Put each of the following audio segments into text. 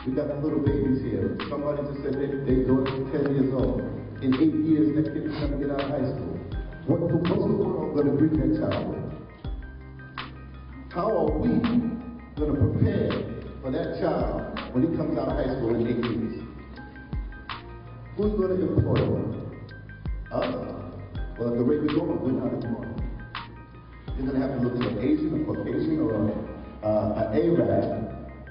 We got little babies here. Somebody just said their daughter's 10 years old. In 8 years, that kid is going to get out of high school. What's the world going to greet that child with? How are we going to prepare for that child when he comes out of high school in 8 years? Who's going to employ him? Us? Well, the rate we're going, we're not employing. You're going to have to look at an Asian, a Caucasian, or an Arab,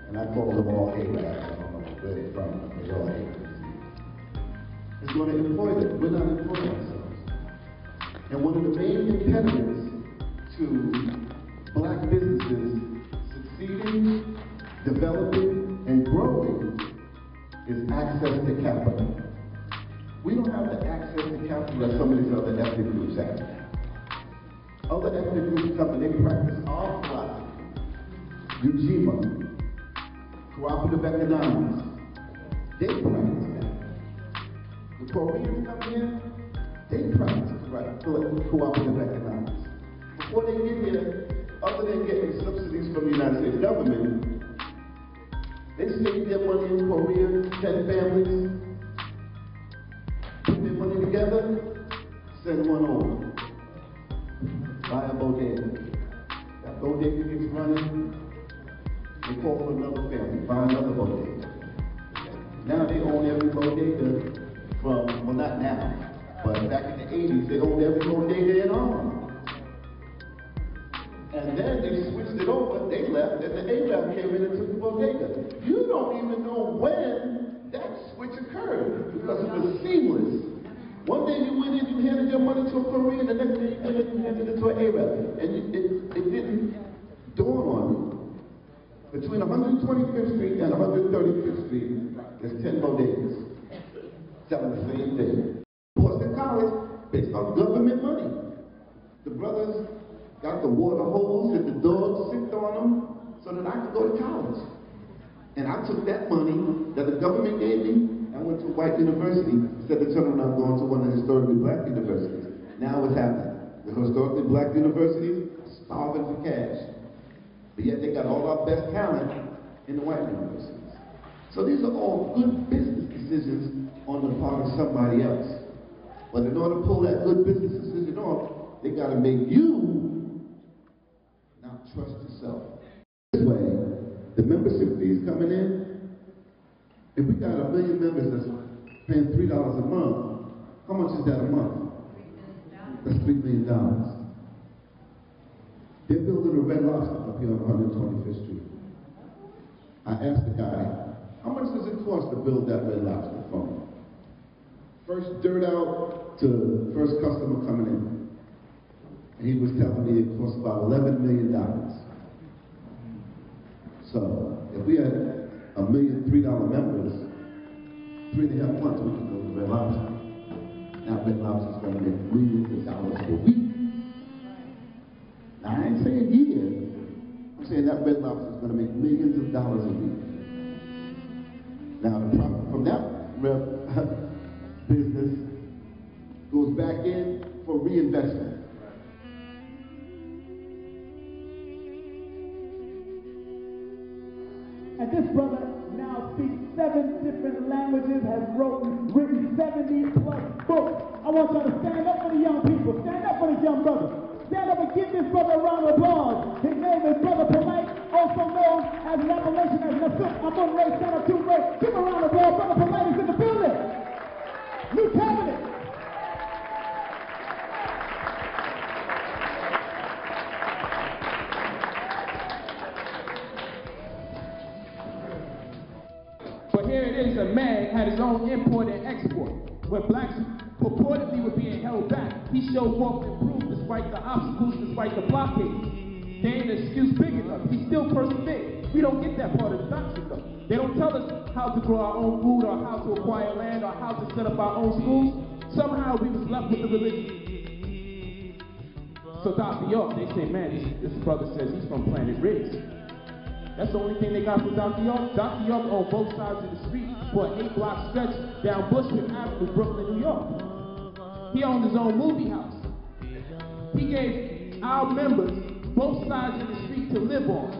and I call them all Arabs. I don't know where they're from, but they're all Arabs. It's going to employ them. We're not employing ourselves. And one of the main impediments to black businesses succeeding, developing, and growing is access to capital. We don't have the access to capital that some of these other ethnic groups have. Other ethnic groups come and they practice our philosophy. Ujima, cooperative economics, they practice that. The Koreans come here, they practice cooperative economics. Before they get here, other than getting subsidies from the United States government, they save their money in Korea, 10 families, put their money together, send one over. Buy a bodega. That bodega gets running, they call for another family, buy another bodega. Now they own every bodega from, well not now, but back in the 80s, they owned every bodega in Harlem. And then they switched it over, they left, and the Arab came in and took the bodega. You don't even know when that switch occurred, because it was seamless. One day you went in, you handed your money to a Korean, the next day you handed it to an Arab. And it didn't dawn on you. Between 125th Street and 135th Street, there's 10 bodegas selling the same thing. Boston College, based on government money. The brothers got the water hose and the dogs sicked on them so that I could go to college. And I took that money that the government gave me and went to a white university instead of turning around going to one of the historically black universities. Now what's happening? The historically black universities are starving for cash. But yet they got all our best talent in the white universities. So these are all good business decisions on the part of somebody else. But in order to pull that good business decision off, they got to make you not trust yourself. This way, the membership fees coming in, if we got 1 million members that's paying $3 a month, how much is that a month? That's $3 million. They're building a Red Lobster up here on 125th Street. I asked the guy, how much does it cost to build that Red Lobster from first dirt out to first customer coming in? And he was telling me it cost about $11 million. So if we had 1 million $3 members, 3.5 months we can build the Red Lobster. Now Red Lobster's going to make millions of dollars a week. Now I ain't saying years. I'm saying that Red Lobster's going to make millions of dollars a week. Now the profit from that business goes back in for reinvestment. And this brother now speaks 7 different languages, has written 70+ books. I want y'all to stand up for the young people. Stand up for this young brother. Stand up and give this brother a round of applause. His name is Brother Polite, also known as an appellation as Nasuk Amun Ray Sanatu Ray. Give him a round of applause. Brother Polite is in the building. New Cabinet. Here it is, a man had his own import and export. When blacks purportedly were being held back, he showed forth and proved despite the obstacles, despite the blockades. They ain't an excuse big enough. He still persevered. We don't get that part of the doctrine though. They don't tell us how to grow our own food or how to acquire land or how to set up our own schools. Somehow we was left with the religion. So Dr. York, they say, man, this brother says he's from Planet Riggs. That's the only thing they got from Dr. York. Dr. York on both sides of the street for an 8-block stretch down Bushwick Avenue, Brooklyn, New York. He owned his own movie house. He gave our members both sides of the street to live on.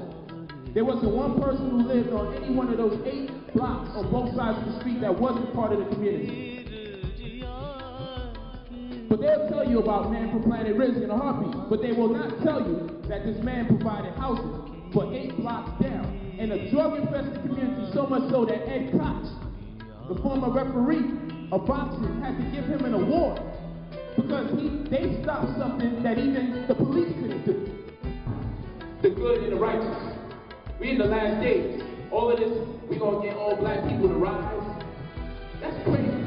There wasn't one person who lived on any one of those 8 blocks on both sides of the street that wasn't part of the community. But they'll tell you about Man from Planet Risk in a heartbeat, but they will not tell you that this man provided housing for 8 blocks down in a drug-infested community, so much so that Ed Koch, the former referee of boxing, had to give him an award because they stopped something that even the police couldn't do. The good and the righteous. We in the last days. All of this, we gonna get all black people to rise. That's crazy.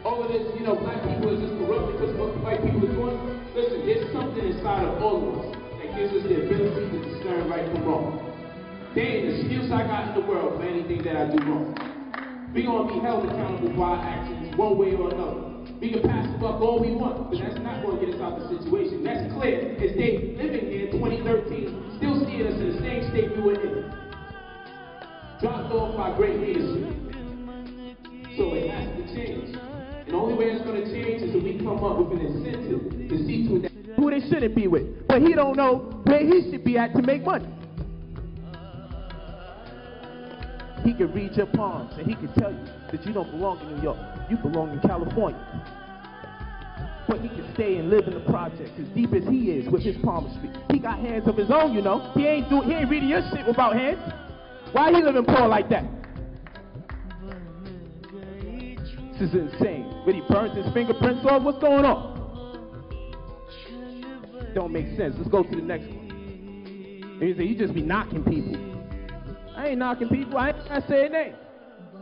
All of this, black people are just corrupt because of what the white people are doing. Listen, there's something inside of all of us that gives us the ability to discern right from wrong. There ain't an excuse I got in the world for anything that I do wrong. We gonna be held accountable for our actions one way or another. We can pass the buck all we want, but that's not going to get us out of the situation. That's clear as they living here in 2013, still seeing us in the same state we were in. Dropped off by great leadership. So it has to change. And the only way it's going to change is if we come up with an incentive to see to that who they shouldn't be with. But he don't know where he should be at to make money. He can read your palms and he can tell you that you don't belong in New York. You belong in California. But he can stay and live in the project as deep as he is with his palmistry. He got hands of his own, He ain't reading your shit without hands. Why he living poor like that? This is insane. When he burns his fingerprints off, what's going on? Don't make sense. Let's go to the next one. And you say, you just be knocking people. I ain't knocking people. I ain't saying a name.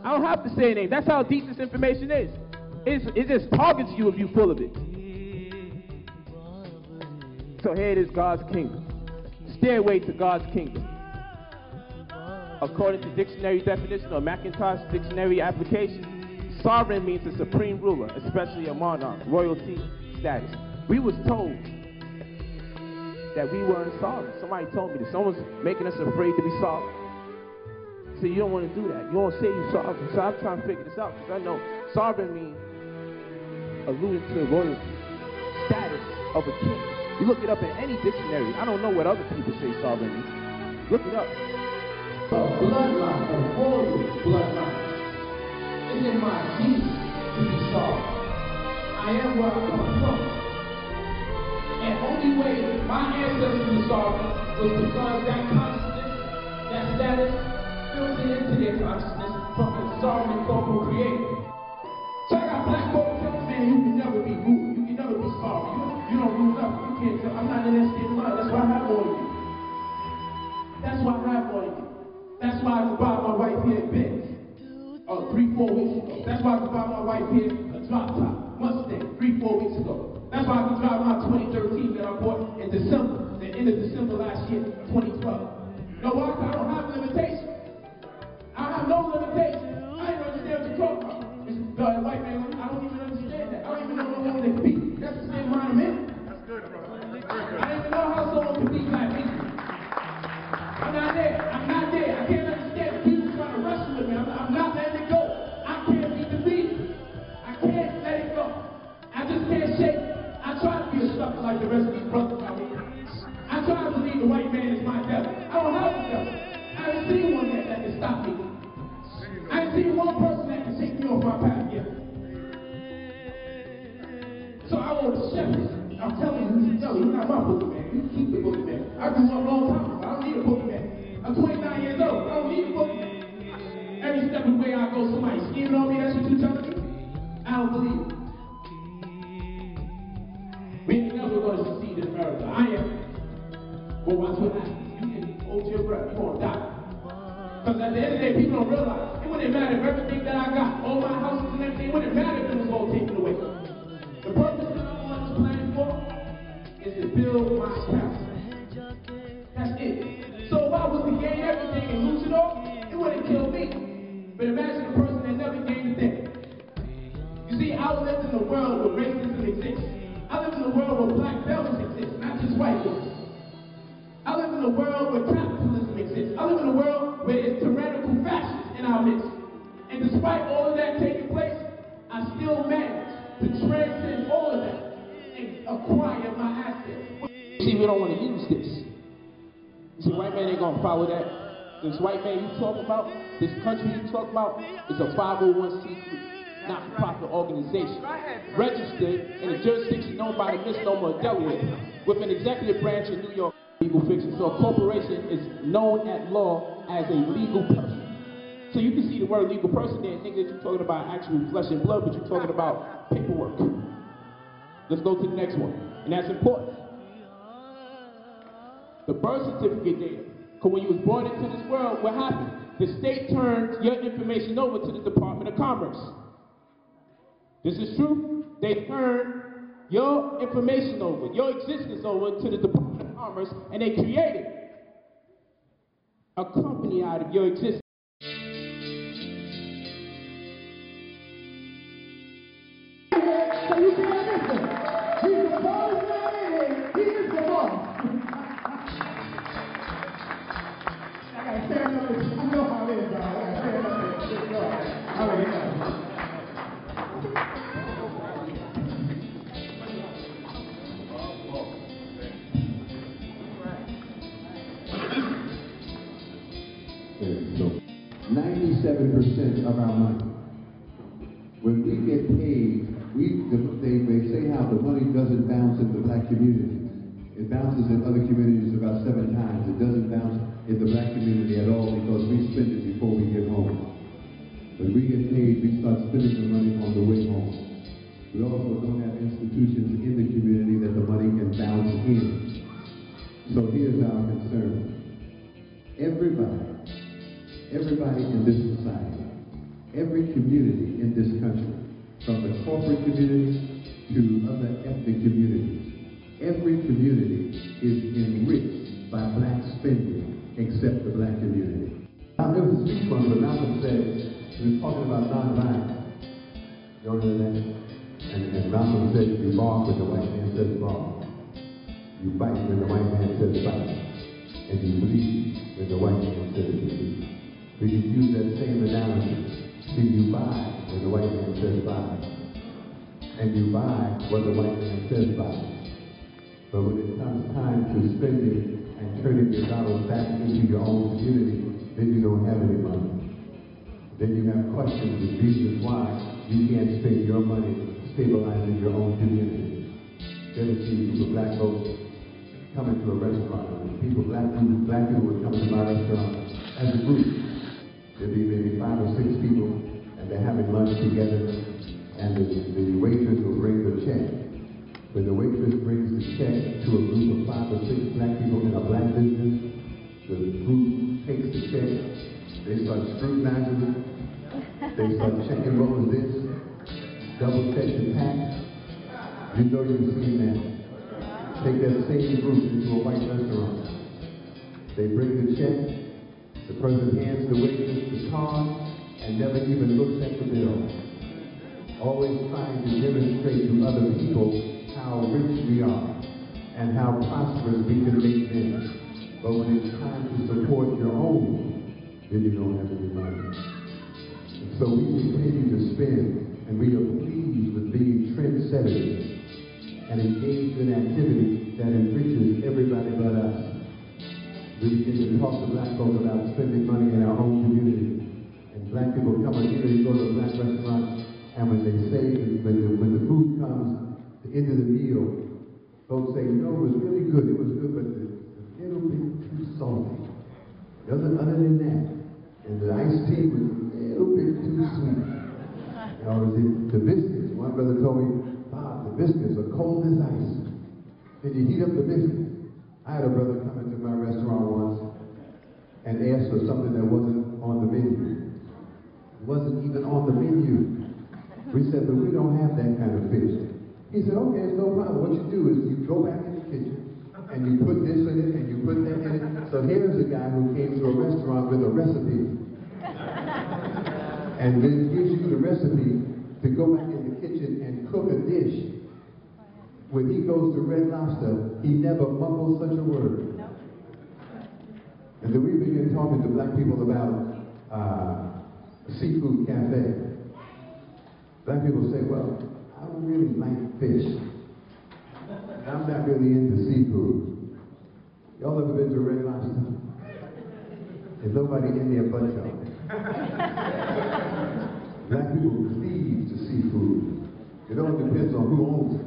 I don't have to say a name. That's how deep this information is. It just targets you if you're full of it. So here it is, God's kingdom. Stairway to God's kingdom. According to dictionary definition or Macintosh dictionary application, sovereign means a supreme ruler, especially a monarch, royalty status. We was told that we weren't sovereign. Somebody told me that. Someone's making us afraid to be sovereign. So you don't want to do that. You don't say you're sovereign. So I'm trying to figure this out because I know sovereign means alluding to royalty, status of a king. You look it up in any dictionary. I don't know what other people say sovereign means. Look it up. A bloodline, a royal bloodline. It's in my genes to be sovereign. I am where I come from. And only way my ancestors were sovereign was because that consciousness, that status, filtered into their consciousness from the sovereign and corporal creator. So I got black folks telling me, man, you can never be ruled. You can never be sovereign. You don't rule nothing. You can't tell. I'm not in that state of mind. That's why I have all of you. That's why I have all of you. That's why I could buy my wife here a Benz 3-4 weeks ago. That's why I could buy my wife here a drop top Mustang 3-4 weeks ago. That's why I could drive my 2013 that I bought in December, the end of December last year, 2012. You know why? I don't have limitations. I have no limitations. I didn't understand what you're talking about. White man, I don't even understand that. I don't even know what woman they can be. That's the same mind I'm in. That's good, bro. That's good, bro. I don't even know how someone can be like me. I'm not there. I'm not there. I can't understand people trying to wrestle with me. I'm not letting it go. I can't be defeated. I can't let it go. I just can't shake it. I try to be a sucker like the rest of these brothers out here. I try to believe the white man is my devil. I don't have the devil. I haven't seen one yet that can stop me. I haven't seen one person that can take me off my path yet. So I want to shepherd. I'm telling you, you're not my boogeyman. You keep the boogeyman. I grew up a long time ago. I don't need a boogeyman. I'm 29 years old. I don't need a boogeyman. Every step of the way I go, somebody scheming on me. That's what you're telling me? I don't believe it. We ain't never going to succeed in America. I am. But watch what happens. You can hold your breath. You're going to die. Because at the end of the day, people don't realize. It wouldn't matter if everything that I got, all my houses and everything, it wouldn't matter if it was all taken away. The purpose that I'm on this planet for is to build my castle. That's it. So if I was to gain everything and lose it all, it wouldn't kill me. But imagine a person that never gained a thing. You see, I live in a world where racism exists. I live in a world where black belts exist, not just white ones. I live in a world where capitalism exists. I live in a world where there's tyrannical fascists in our midst. And despite all of that taking place, I still manage to transcend all of that and acquire my assets. See, we don't want to use this. See, white man ain't gonna follow that. This white man you talk about, this country you talk about, is a 501c3, not-for-profit organization, registered in a jurisdiction known by the misnomer of Delaware, with an executive branch in New York, legal fiction. So a corporation is known at law as a legal person. So you can see the word legal person there and think that you're talking about actual flesh and blood, but you're talking about paperwork. Let's go to the next one, and that's important. The birth certificate data. Because when you was born into this world, what happened? The state turned your information over to the Department of Commerce. This is true. They turned your information over, your existence over to the Department of Commerce, and they created a company out of your existence. So you can't listen. He's the boss man in here. He is the boss. I gotta stand up and you know how it is, y'all. I gotta stand up and sit down. I already know. So 97% of our money, when we get paid, they say how the money doesn't bounce in the black community. It bounces in other communities about 7 times. It doesn't bounce in the black community at all because we spend it before we get home. When we get paid, we start spending the money on the way home. We also don't have institutions in the community that the money can bounce in. So here's our concern. Everybody in this society, every community in this country, from the corporate community to other ethnic communities, every community is enriched by black spending except the black community. Now there was a speech once where Malcolm said, he was talking about nonviolence. You know that? And Malcolm said, you bark when the white man says bark. You bite when the white man says bite. And you bleed when the white man says bleed. We can use that same analogy. See, you buy when the white man says buy. And you buy what the white man says buy. But when it comes time to spending and turning your dollars back into your own community, then you don't have any money. Then you have questions and reasons why you can't spend your money stabilizing your own community. You ever see people, black folks, coming to a restaurant? Black people would come to my restaurant as a group. There'd be maybe 5 or 6 people, and they're having lunch together, and the waitress will bring the check. When the waitress brings the check to a group of 5 or 6 black people in a black business, the group takes the check, they start scrutinizing it, they start checking what was this, double check the tax. You know you've seen that. Take that same group into a white restaurant. They bring the check. The person hands the waitress the card and never even looks at the bill. Always trying to demonstrate to other people how rich we are and how prosperous we can make them. But when it's time to support your own, then you don't have any money. And so we continue to spend, and we are pleased with being trendsetters and engaged in activity that enriches everybody but us. We begin to talk to black folks about spending money in our own community. And black people come in here, you go to a black restaurant, and when they say, when the food comes, the end of the meal, folks say, you know, it was really good, but a little bit too salty. Other than that, and the iced tea was a little bit too sweet. You know, the biscuits, one brother told me, Bob, the biscuits are cold as ice. Then you heat up the biscuits. I had a brother come into my restaurant once and asked for something that wasn't on the menu. It wasn't even on the menu. We said, but we don't have that kind of fish. He said, okay, it's no problem. What you do is you go back in the kitchen and you put this in it and you put that in it. So here's a guy who came to a restaurant with a recipe and then gives you the recipe to go back in the kitchen and cook a dish. When he goes to Red Lobster, he never mumbles such a word. Nope. And then we began talking to black people about a seafood cafe. Black people say, well, I don't really like fish. I'm not really into seafood. Y'all ever been to Red Lobster? There's nobody in there but y'all. Black people cleave to seafood. It all depends on who owns it.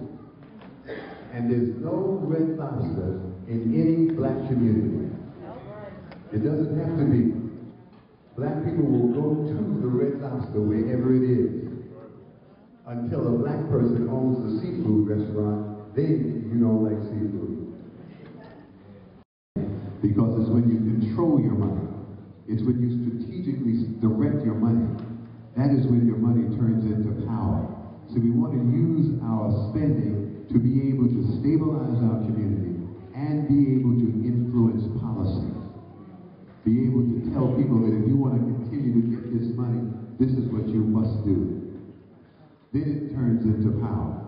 And there's no Red Lobster in any black community. It doesn't have to be. Black people will go to the Red Lobster wherever it is. Until a black person owns the seafood restaurant, then you don't like seafood. Because it's when you control your money. It's when you strategically direct your money. That is when your money turns into power. So we want to use our spending to be able to stabilize our community and be able to influence policy. Be able to tell people that if you want to continue to get this money, this is what you must do. Then it turns into power.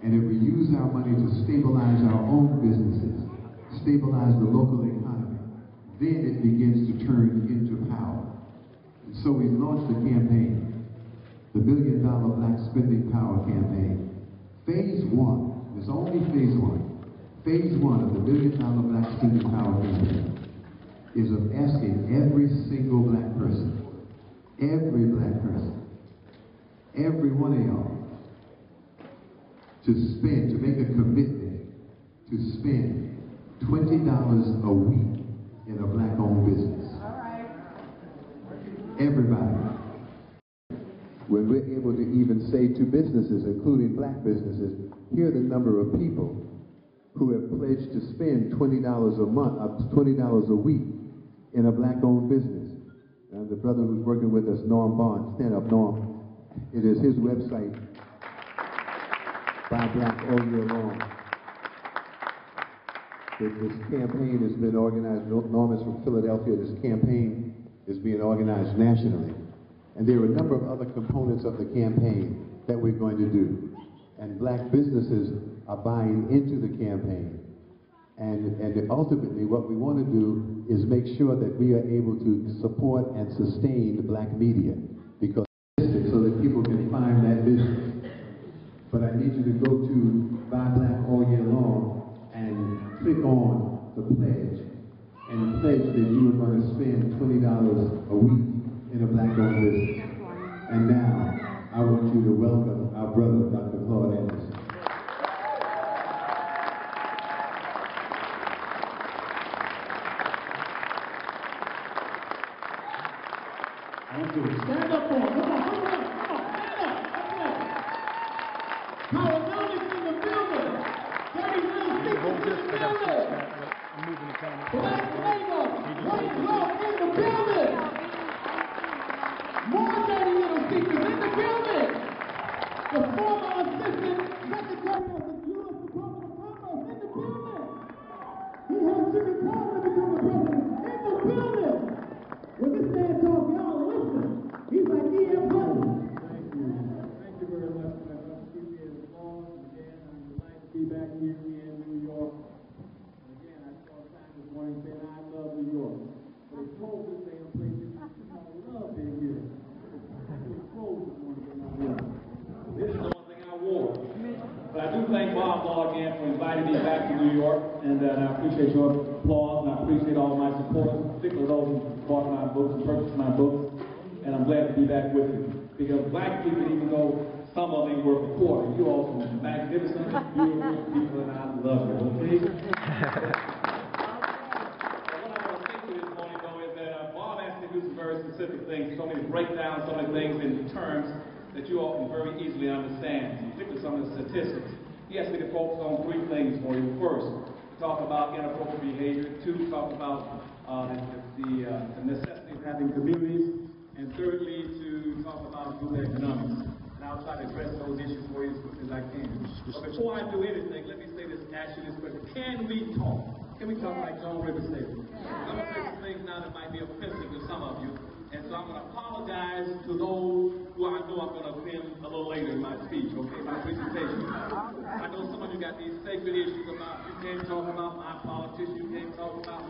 And if we use our money to stabilize our own businesses, stabilize the local economy, then it begins to turn into power. And so we launched a campaign, the $1 Billion Black Spending Power Campaign. Phase 1, there's only phase 1. Phase 1 of the $1 Billion Black Spending Power Campaign is of asking every single black person, every one of y'all, to make a commitment to spend $20 a week in a black-owned business. All right. Everybody. When we're able to even say to businesses, including black businesses, here are the number of people who have pledged to spend $20 a month, $20 a week in a black-owned business. And the brother who's working with us, Norm Barnes, stand up, Norm. It is his website, Buy Black All Year Long. This campaign has been organized, Norm is from Philadelphia, this campaign is being organized nationally. And there are a number of other components of the campaign that we're going to do. And black businesses are buying into the campaign. And ultimately what we want to do is make sure that we are able to support and sustain the black media, because so that people can find that business. But I need you to go to Buy Black All Year Long and click on the pledge and pledge that you are going to spend $20 a week in a black-owned business. And now, I want you to welcome our brother, Dr. Claude Anderson. I want you to stand up for him. Come on, stand up. Power Young is in the building. Gary Young is in the building. I'm moving the camera. Black Labor, White Law in the building. More Dirty Little Secrets in the building. The former Assistant Secretary of the U.S. Department of Commerce in the building. He has Jimmy Carter become the president in the building. When this man talks, y'all listen. He's like E.F. Hutton. Thank you. Thank you very much, my brother. C.B.S. Vaughn. Again, I'm delighted to be back here in New York. Again, I saw a sign this morning saying, I love New York. But they closed this damn place. I love being here. They closed this morning. This is the one thing I wore. But I do thank Bob Law again for inviting me back to New York. And I appreciate your applause, and I appreciate all of my supporters, particularly those who bought my books and purchased my books. And I'm glad to be back with you. Because black people, even though some of them were reported, you all are magnificent, beautiful people, and I love you, okay? What I want to say to you this morning, though, is that Bob asked me to do some very specific things, so many breakdowns, so many things in terms that you all can very easily understand, particularly some of the statistics. He asked me to focus on three things for you. First, talk about inappropriate behavior. Two, talk about the necessity of having communities. And thirdly, to talk about good economics. And I'll try to address those issues for you as quick as I can. But before I do anything, let me say this, ask you this question. Can we talk? Can we talk like Joan Rivers said? I'm going to say some things now that might be offensive to some of you. And so I'm going to apologize to those who I know I'm going to offend a little later in my speech, okay, my presentation. I know some of you got these sacred issues about you can't talk about my politician, you can't talk about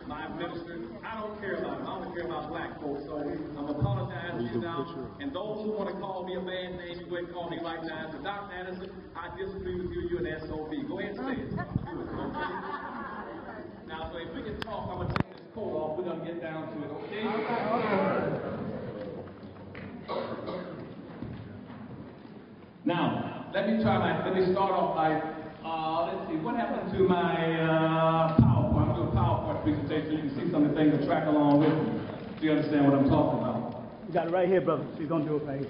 my minister. I don't care about them. I don't care about black folks. So I'm apologizing to you now. And those who want to call me a bad name, you go ahead and call me like that. So Dr. Anderson, I disagree with you. You're an SOB. Go ahead and say it. Okay? Now, get down to it, okay? Now, let me start off by, let's see, what happened to my PowerPoint? I'm going to do a PowerPoint presentation so you can see some of the things to track along with me, so you understand what I'm talking about. You got it right here, brother. She's going to do it right here.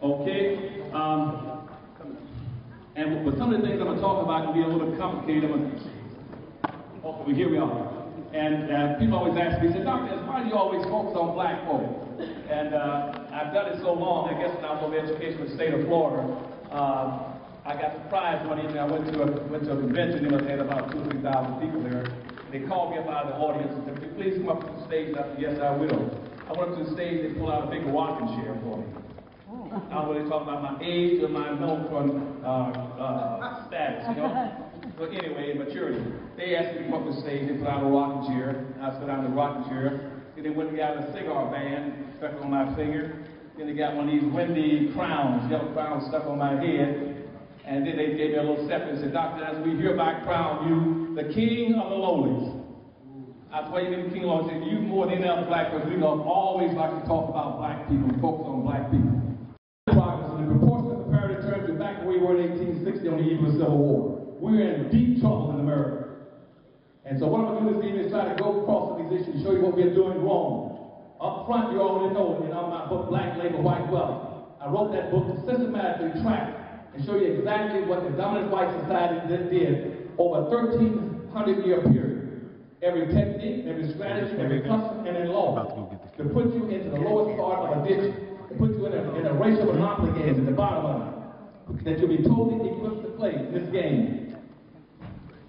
Okay, but some of the things I'm going to talk about can be a little bit complicated. Okay, here we are. And people always ask me, say, Dr. S, why do you always focus on black folk? And I've done it so long, I guess when I was on education in the state of Florida, I got surprised one evening. I went to a convention, they had about 2,000 or 3,000 people there. They called me up out of the audience and said, please come up to the stage. And I said, yes, I will. I went up to the stage, they pulled out a big rocking chair for me. I was really talking about my age and my known status, you know. But anyway, maturity. They asked me to come up the stage, they put out a rocking chair. I sat down in the rocking chair. Then they went and got a cigar band stuck on my finger. Then they got one of these windy crowns, yellow crowns stuck on my head. And then they gave me a little step and said, Dr. as we hereby crown you the king of the lowlies. I told you the king of the lowlies. You more than any other black person, we don't always like to talk about black people and focus on black people. Progress in the proportion of comparative terms to back where we were in 1860 on the eve of the Civil War. We're in deep trouble in America. And so what I'm going to do this evening is try to go across these issues and show you what we're doing wrong. Up front, you already know, my book, Black Labor, White Wealth. I wrote that book to systematically track and show you exactly what the dominant white society did over a 1,300-year period. Every technique, every strategy, every custom, and in law to put you into the lowest part of a ditch, to put you in a racial monopoly game at the bottom of it, that you'll be totally equipped to play this game.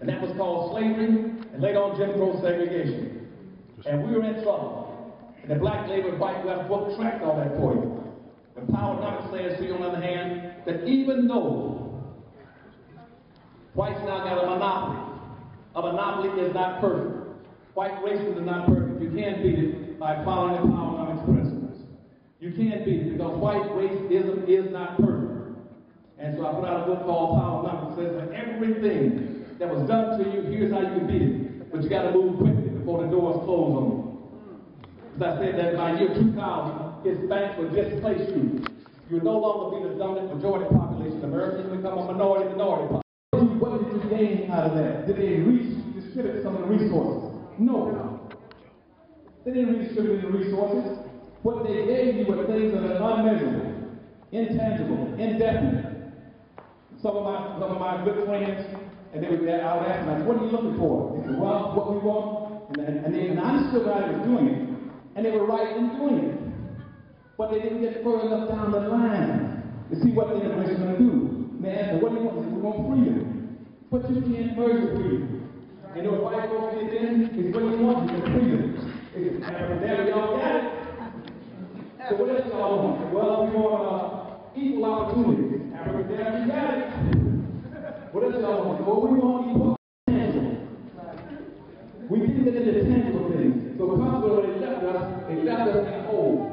And that was called slavery, and later on Jim Crow segregation. And we were in trouble. And the Black Labor and White Wealth book tracked all that for you. The Power says to you, on the other hand, that even though whites now got a monopoly is not perfect. White racism is not perfect. You can't beat it by following the Power principles. You can't beat it because white racism is not perfect. And so I put out a book called Power that says that everything that was done to you, here's how you can beat it. But you got to move quickly before the doors close on you. As I said that by year 2000, his banks will displace you. You'll no longer be the dominant majority population in America. You become a minority population. What did you gain out of that? Did they redistribute some of the resources? No. They didn't redistribute the resources. What they gave you were things that are unmeasurable, intangible, indefinite. Some of my good friends, and I would ask them, what are you looking for? They said, well, what we want. And I understood why they were doing it. And they were right in doing it. But they didn't get further enough down the line to see what the integration is going to do. And they asked them, what do you want? They said, we want freedom. But you can't merge with freedom. You know what white folks did then? Is what you want, you can freedom. They said, there y'all got it. So what else y'all want? Well, we want equal opportunity. There you got it. What else y'all want? Well, we want equal tangible. We didn't get into the tangible things. So because they left us at home.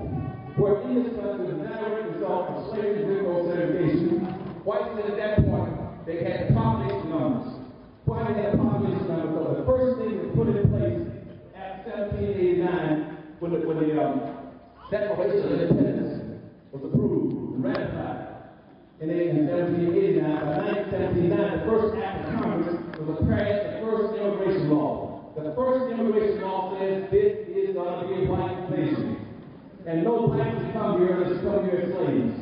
Where in this country, the direct result of slavery, Jim Crow segregation, whites said at that point, they had population numbers. Why did they have population numbers? Because the first thing that was put in place after 1789, when the Declaration of Independence was approved and ratified. In 1789, by 1979, the first act of Congress was to pass the first immigration law. The first immigration law says this is going to be a white nation. And no blacks can come here unless you come here as slaves.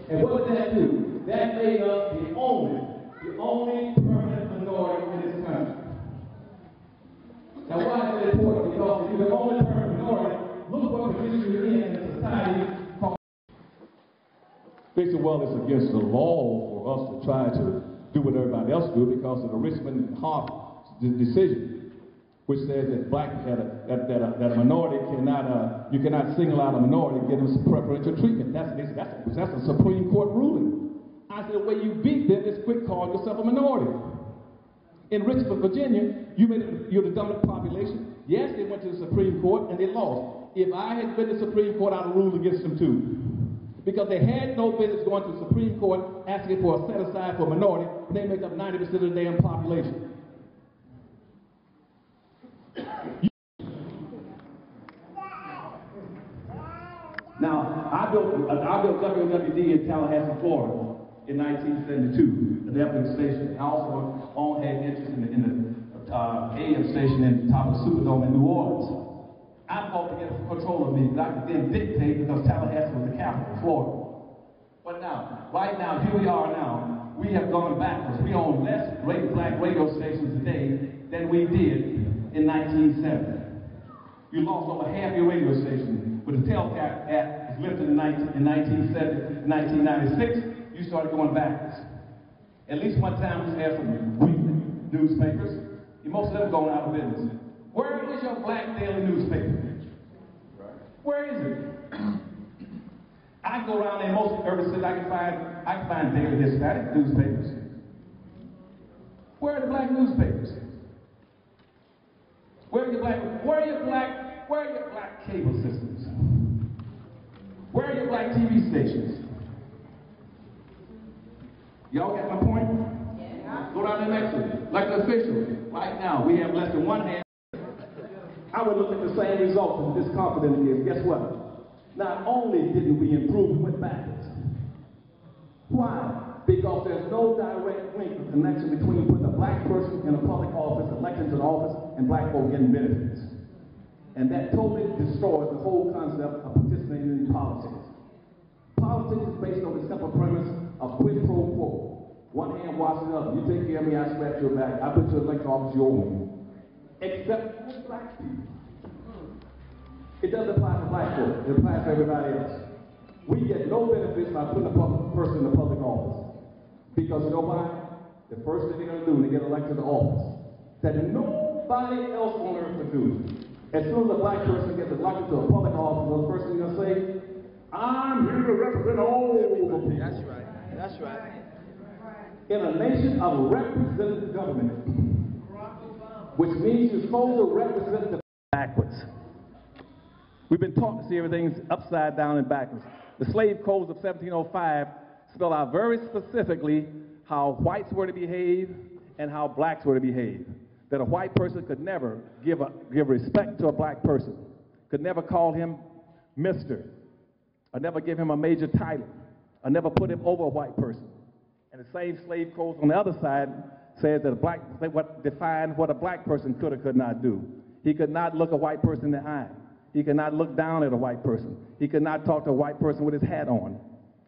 And what did that do? That made us the only permanent minority in this country. Now why is that important? Because if you're the only permanent minority, look what position you're in a society called. They said, well, it's against the law for us to try to do what everybody else do because of the Richmond and Hart decision, which says that that a minority cannot, you cannot single out a minority and give them some preferential treatment. That's a Supreme Court ruling. I said, the way you beat them is quit calling yourself a minority. In Richmond, Virginia, you're the dominant population. Yes, they went to the Supreme Court and they lost. If I had been the Supreme Court, I'd have ruled against them too. because they had no business going to the Supreme Court asking for a set-aside for minority, and they make up 90% of the damn population. Now, I built WWD in Tallahassee, Florida in 1972, an FM station. I also had interest in the AM station in the top of the Superdome in New Orleans. I fought to get control of me, but I could then dictate because Tallahassee was the capital of Florida. But now, right now, here we are now, we have gone backwards. We own less black radio stations today than we did in 1970. You lost over half your radio stations. But the Telcap Act was lifted in 1970, 1996, you started going backwards. At least one time we had some weekly newspapers, and most of them gone out of business. Where is your black daily newspaper? Where is it? I go around in most urban cities, I can find Daily Hispanic newspapers. Where are the black newspapers? Where are your black cable systems? Where are your black TV stations? Y'all get my point? Yeah. Go down to Mexico. Like the officials, right now, we have less than one hand. I would look at the same results as this confidence is. Guess what? Not only didn't we improve, we went backwards. Why? Because there's no direct link or connection between putting a black person in a public office, elected to the office, and black folk getting benefits. And that totally destroys the whole concept of participating in politics. Politics is based on the simple premise of quid pro quo. One hand washes the other. You take care of me, I scratch your back. I put you in the elected office, you own me. Except for black people. It doesn't apply to black folk. It applies to everybody else. We get no benefits by putting a person in the public office. Because you know why? The first thing they're going to do when they get elected to office, that nobody else on earth can do. As soon as a black person gets elected to a public office, the first thing they'll say, I'm here to represent all the people. That's right. That's right. In a nation of representative government, which means you're supposed to represent the backwards. We've been taught to see everything's upside down and backwards. The slave codes of 1705 spell out very specifically how whites were to behave and how blacks were to behave. That a white person could never give respect to a black person, could never call him Mr., or never give him a major title, or never put him over a white person. And the same slave codes on the other side says that defined what a black person could or could not do. He could not look a white person in the eye. He could not look down at a white person. He could not talk to a white person with his hat on.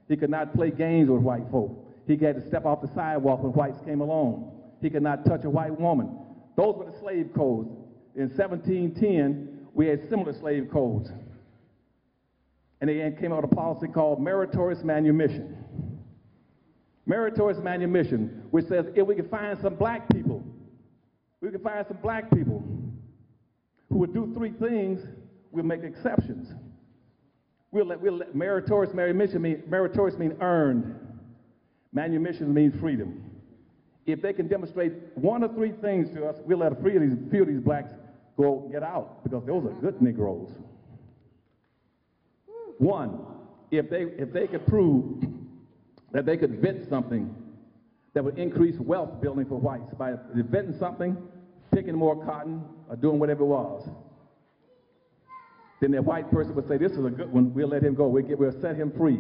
He could not play games with white folk. He had to step off the sidewalk when whites came along. He could not touch a white woman. Those were the slave codes. In 1710, we had similar slave codes. And they came out with a policy called meritorious manumission. Meritorious manumission, which says if we can find some black people, who would do three things, we'll make exceptions. We'll let meritorious means earned. Manumission means freedom. If they can demonstrate one or three things to us, we'll let a few of these blacks go get out, because those are good Negroes. One, if they could prove that they could invent something that would increase wealth building for whites by inventing something, picking more cotton, or doing whatever it was, then that white person would say, this is a good one, we'll let him go, we'll set him free.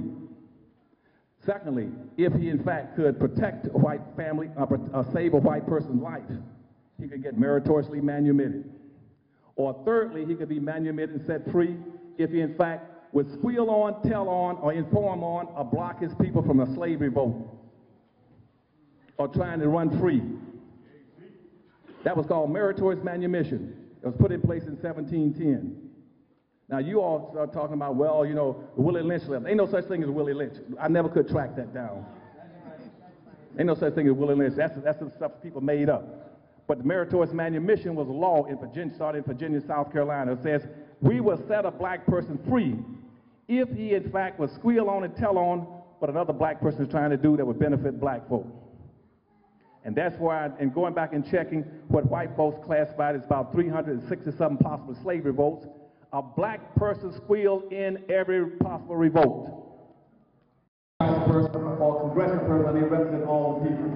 Secondly, if he in fact could protect a white family, or save a white person's life, he could get meritoriously manumitted. Or thirdly, he could be manumitted and set free if he in fact would squeal on, tell on, or inform on, or block his people from a slave revolt, or trying to run free. That was called meritorious manumission. It was put in place in 1710. Now, you all start talking about, well, you know, Willie Lynch left. Ain't no such thing as Willie Lynch. I never could track that down. Ain't no such thing as Willie Lynch. That's the stuff people made up. But the meritorious manumission was a law in Virginia, started in Virginia, South Carolina. It says, we will set a black person free if he, in fact, would squeal on and tell on what another black person is trying to do that would benefit black folk. And that's why, and going back and checking what white folks classified as about 360-something possible slave revolts, a black person squealed in every possible revolt. council person or congressional person, they represent all the people.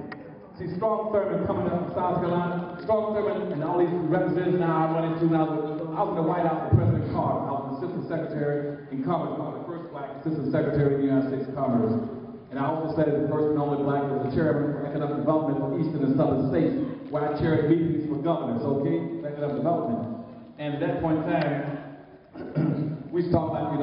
See, Strom Thurmond coming up from South Carolina, Strom Thurmond and all these representatives now I run into now. I was in the White House with President Carter. I was an assistant secretary in Commerce, the first black assistant secretary in the United States Commerce. And I also said as the first and only black as the chairman for economic development for eastern and southern states, where I chaired meetings for governors, okay, for economic development. And at that point in time, we talked about,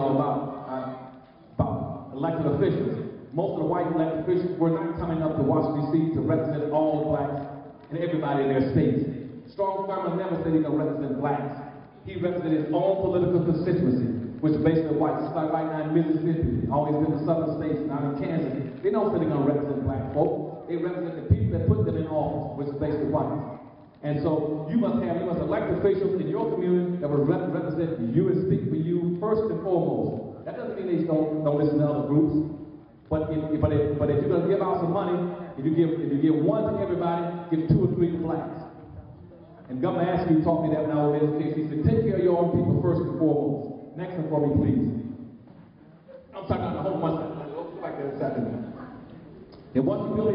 about elected officials. Most of the white elected officials were not coming up to Washington, D.C. to represent all the blacks and everybody in their states. Strom Thurmond never said he's going to represent blacks. He represented his own political constituency, which is basically white. Just like right now in Mississippi, all these different southern states, now in Kansas, they don't say they're going to represent black folk. They represent the people that put them in office, which is basically white. And so you must elect officials in your community that will represent you and speak for you first and foremost. That doesn't mean they don't listen to other groups. But if you're going to give out some money, if you give one to everybody, give 2 or 3 to blacks. And Governor Askew taught me that when I was in education. He said, take care of your own people first and foremost. Next one for me, please. I'm talking about the whole bunch. Look like that a second. And once you build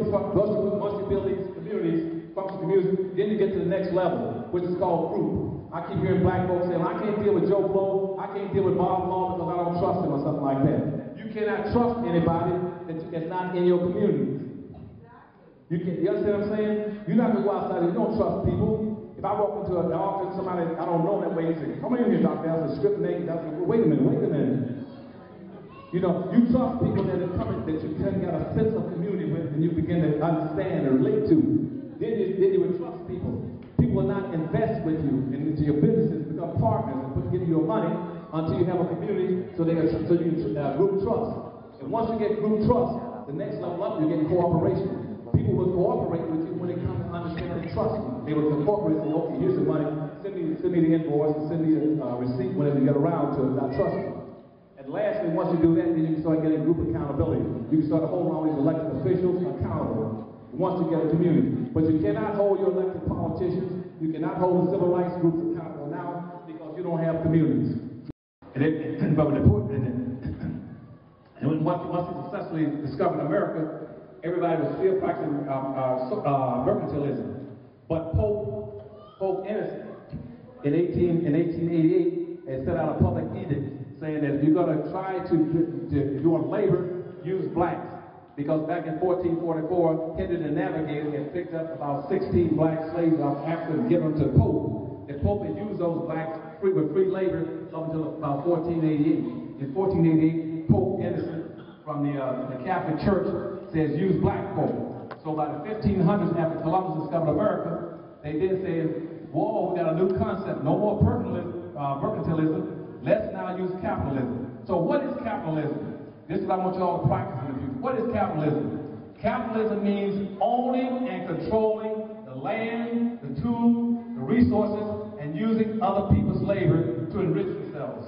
these communities, functional communities, then you get to the next level, which is called group. I keep hearing black folks saying, I can't deal with Joe Blow, I can't deal with Bob Law because I don't trust him or something like that. You cannot trust anybody that's not in your community. You understand what I'm saying? You're not going to go outside and you don't trust people. If I walk into an office, somebody I don't know that way, you say, come in here, doctor, I was stripped naked. I say, well, wait a minute. You trust people that are coming, that you kind of got a sense of community with, and you begin to understand or relate to. Then you would trust people. People will not invest with you into your businesses, become partners, and give you your money until you have a community so you can group trust. And once you get group trust, the next level up, you get cooperation. People will cooperate with you when they come to understand and trust you. They will cooperate and say, okay, here's the money, send me the invoice, and send me a receipt whenever you get around to it, and I trust you. And lastly, once you do that, then you can start getting group accountability. You can start holding all these elected officials accountable once you get a community. But you cannot hold your elected politicians, you cannot hold the civil rights groups accountable now because you don't have communities. And once you successfully discovered America, everybody was still practicing mercantilism. But Pope Innocent in 1888 had set out a public edict saying that if you're going to try to if you want labor, use blacks. Because back in 1444, Henry the Navigator had picked up about 16 black slaves off Africa and given them to the Pope. The Pope had used those blacks with free labor up until about 1488. In 1488, Pope Innocent from the Catholic Church says use black folk. So by the 1500s, after Columbus discovered America, they then said, whoa, we got a new concept. No more mercantilism. Let's now use capitalism. So what is capitalism? This is what I want you all to practice in the future. What is capitalism? Capitalism means owning and controlling the land, the tools, the resources, and using other people's labor to enrich themselves.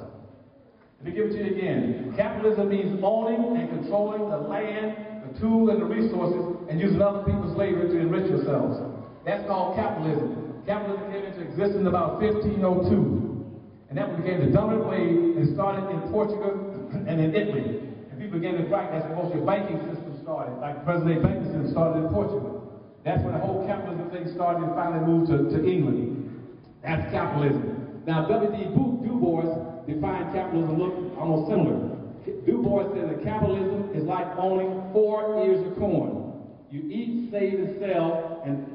Let me give it to you again. Capitalism means owning and controlling the land, the tools, and the resources, and using other people's labor to enrich yourselves. That's called capitalism. Capitalism came into existence in about 1502. And that became the dominant way, and started in Portugal and in Italy. And people began to practice, that's most of the banking system started, like the present-day banking system started in Portugal. That's when the whole capitalism thing started and finally moved to England. That's capitalism. Now, W.D. Du Bois defined capitalism almost similar. Du Bois said that capitalism is like owning 4 ears of corn. You eat, save, and sell, and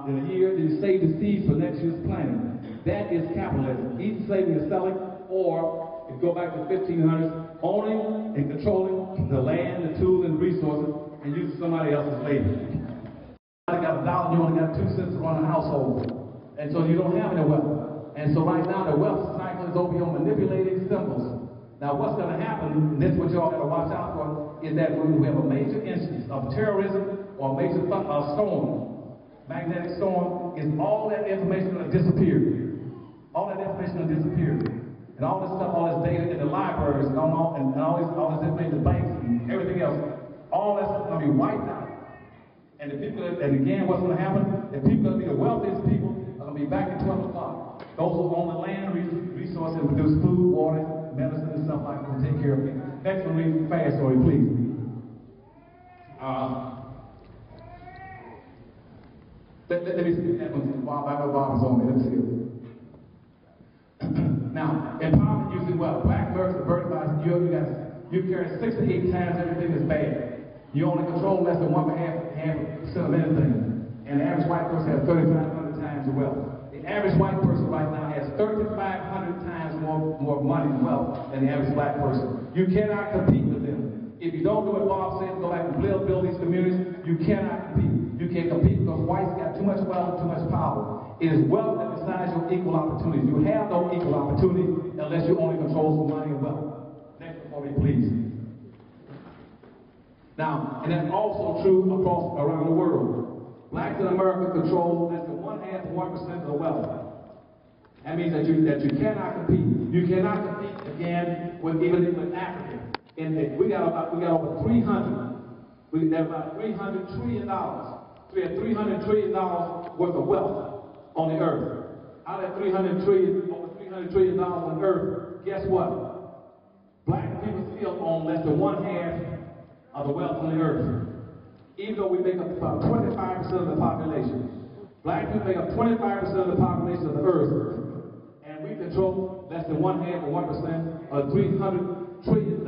in a year, you save the seeds for next year's planting. That is capitalism. Eating, saving, and selling, or, if you go back to the 1500s, owning and controlling the land, the tools, and resources, and using somebody else's labor. You got $1, you only got 2 cents to run a household. And so you don't have any wealth. And so right now, the wealth cycle is over here on manipulating symbols. Now, what's going to happen, and this is what y'all got to watch out for, is that when we have a major instance of terrorism or a major storm, magnetic storm, is all that information going to disappear. All that information will disappear. And all this stuff, all this data in the libraries, and all this information in the banks and everything else, all that stuff is going to be wiped out. And the people, and again, what's going to happen? The people that be the wealthiest people are going to be back at 12 o'clock. Those who own the land, resources, and produce food, water, medicine, and stuff like that will take care of it. Next one, read fast story, please. Let me see that one. Bob, I know Bob is on me. Let me see it. Now, empowerment using wealth. Black Americans are burdened by you carry 6 to 8 times everything that's bad. You only control less than 1.5% of anything. And the average white person has 3,500 times the wealth. The average white person right now has 3,500 times more money and wealth than the average black person. You cannot compete with them. If you don't do what Bob said, go back and build these communities, you cannot compete. You can't compete because whites got too much wealth and too much power. It is wealth that decides your equal opportunities. You have no equal opportunity unless you only control some money and wealth. Next one for me, please. Now, and that's also true around the world. Blacks in America control less than 1/2 of 1% of the wealth. That means that you cannot compete. You cannot compete again with Africa. And we got over 300. We got about $300 trillion. We have $300 trillion worth of wealth on the earth. Out of over $300 trillion on earth, guess what? Black people still own less than 1/2 of the wealth on the earth. Even though we make up about 25% of the population. Black people make up 25% of the population of the earth. And we control less than 1/2 of 1% of $300 trillion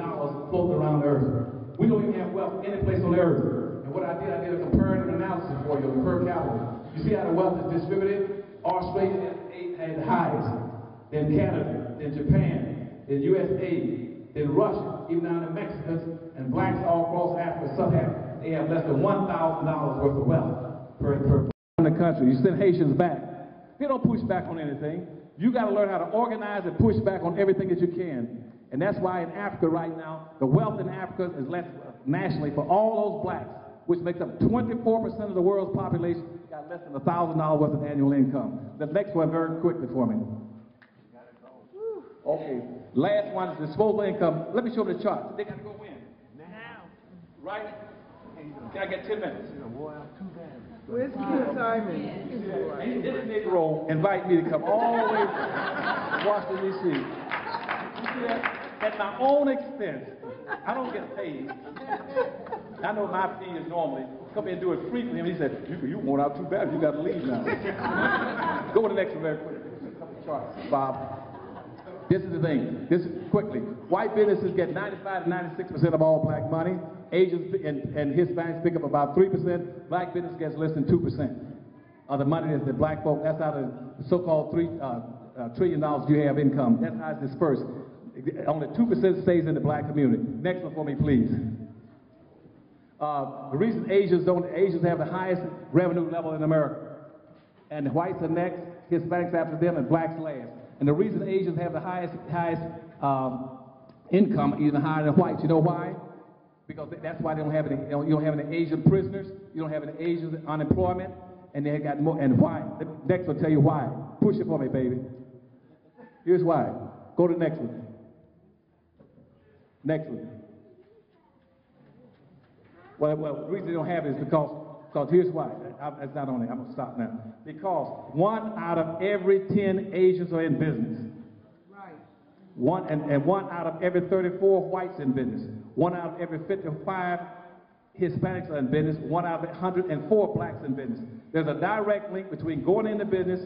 floating around the earth. We don't even have wealth any place on the earth. And what I did a comparative analysis for you, per capita. You see how the wealth is distributed? Australia had the highest, then Canada, then Japan, then USA, then Russia, even down to Mexicans, and blacks all across Africa, sub-Africa, they have less than $1,000 worth of wealth per in the country. You send Haitians back. They don't push back on anything. You got to learn how to organize and push back on everything that you can. And that's why in Africa right now, the wealth in Africa is less nationally for all those blacks, which makes up 24% of the world's population, got less than $1,000 worth of annual income. The next one very quickly for me. Okay, last one is disposable income. Let me show you the chart. They got to go in. Now. Right? Can I get 10 minutes? Where's Q Simon? This Negro invite me to come all the way to Washington, D.C. You see that? At my own expense. I don't get paid. I know my fee is normally come in and do it free for him. He said, you won't out too bad. You got to leave now. Go to the next one very quickly. A couple charts, Bob. This is the thing. This is quickly. White businesses get 95 to 96% of all black money. Asians and Hispanics pick up about 3%. Black business gets less than 2% of the money that the black folk. That's out of the so-called $3 trillion you have income. That's how it's dispersed. Only 2% stays in the black community. Next one for me, please. The reason Asians have the highest revenue level in America, and the whites are next, Hispanics after them, and blacks last. And the reason Asians have the highest income, even higher than whites, you know why? Because that's why they don't have any. You don't have any Asian prisoners. You don't have any Asian unemployment, and they got more. And why? Next will tell you why. Push it for me, baby. Here's why. Go to the next one. Next one. Well, the reason they don't have it is because here's why. That's not on it. I'm going to stop now. Because 1 out of every 10 Asians are in business. Right. One out of every 34 whites in business. 1 out of every 55 Hispanics are in business. 1 out of 104 blacks in business. There's a direct link between going into business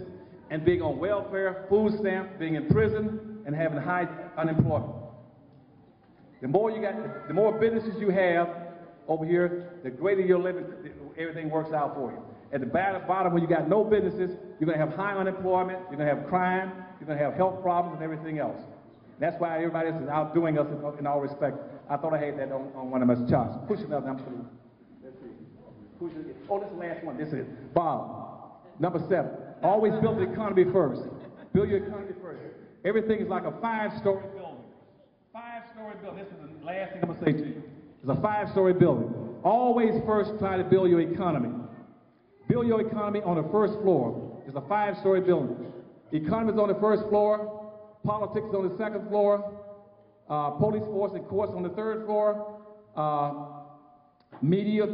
and being on welfare, food stamps, being in prison, and having high unemployment. The more you got, the more businesses you have over here, the greater your living, everything works out for you. At the bottom, when you got no businesses, you're going to have high unemployment, you're going to have crime, you're going to have health problems and everything else. That's why everybody else is outdoing us in all respect. I thought I had that on one of my charts. Push it up, I'm through. Let's see. Push it. Oh, this is the last one. This is Bob. Number 7. Always build the economy first. Build your economy first. Everything is like a 5-story building. 5-story building. This is the last thing I'm going to say to you. It's a 5-story building. Always first try to build your economy. Build your economy on the first floor. It's a 5-story building. Economy is on the first floor. Politics is on the second floor. Police force and courts on the third floor. Media,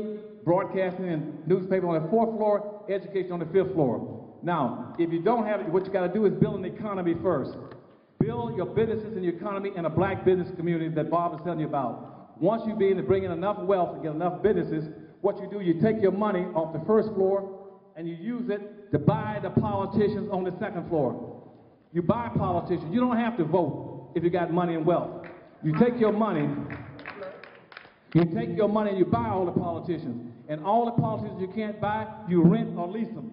broadcasting, and newspaper on the 4th floor. Education on the 5th floor. Now, if you don't have it, what you got to do is build an economy first. Build your businesses and your economy in a black business community that Bob is telling you about. Once you begin to bring in enough wealth and get enough businesses, what you do, you take your money off the first floor and you use it to buy the politicians on the second floor. You buy politicians. You don't have to vote if you got money and wealth. You take your money and you buy all the politicians. And all the politicians you can't buy, you rent or lease them.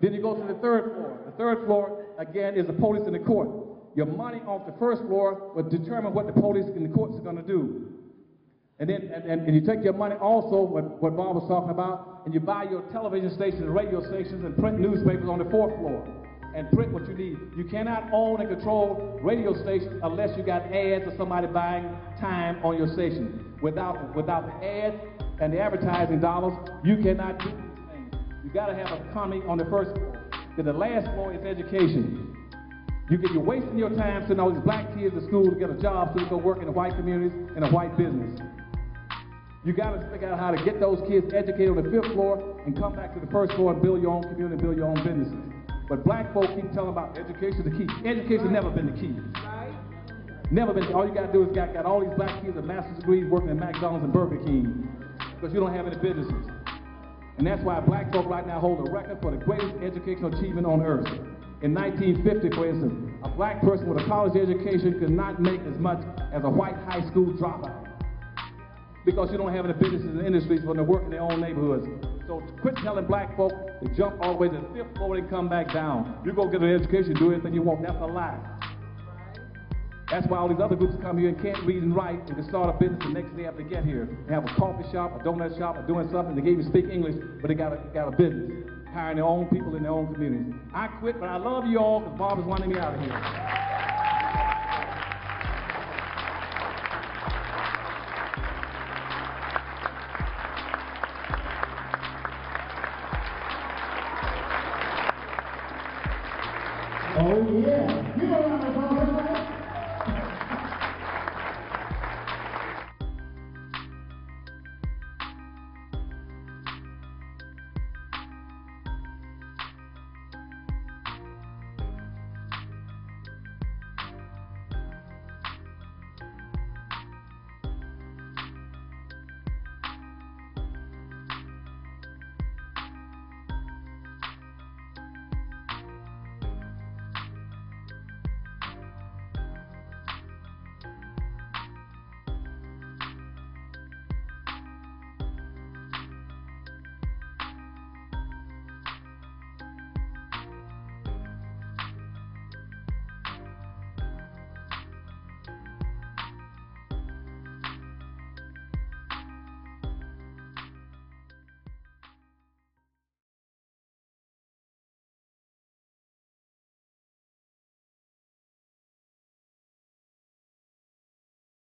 Then you go to the third floor. The third floor, again, is the police and the court. Your money off the first floor will determine what the police and the courts are going to do. And then and you take your money also, what Bob was talking about, and you buy your television stations and radio stations and print newspapers on the fourth floor. And print what you need. You cannot own and control radio stations unless you got ads or somebody buying time on your station. Without the ads and the advertising dollars, you cannot do these things. You got to have an economy on the first floor. Then the last floor is education. You're wasting your time sending all these black kids to school to get a job so they go work in the white communities in a white business. You got to figure out how to get those kids educated on the fifth floor and come back to the first floor and build your own community and build your own businesses. But black folk keep telling about education is the key. Education has never been the key. Never been. All you got to do is got all these black kids with master's degrees working at McDonald's and Burger King because you don't have any businesses. And that's why black folk right now hold the record for the greatest educational achievement on earth. In 1950, for instance, a black person with a college education could not make as much as a white high school dropout because you don't have any businesses and industries when they work in their own neighborhoods. So quit telling black folk to jump all the way to the fifth floor and come back down. You go get an education, do anything you want. That's a lie. That's why all these other groups come here and can't read and write and can start a business the next day after they get here. They have a coffee shop, a donut shop, or doing something. They can't even speak English, but they got a business, hiring their own people in their own communities. I quit, but I love you all because Bob is wanting me out of here. Oh yeah, give a round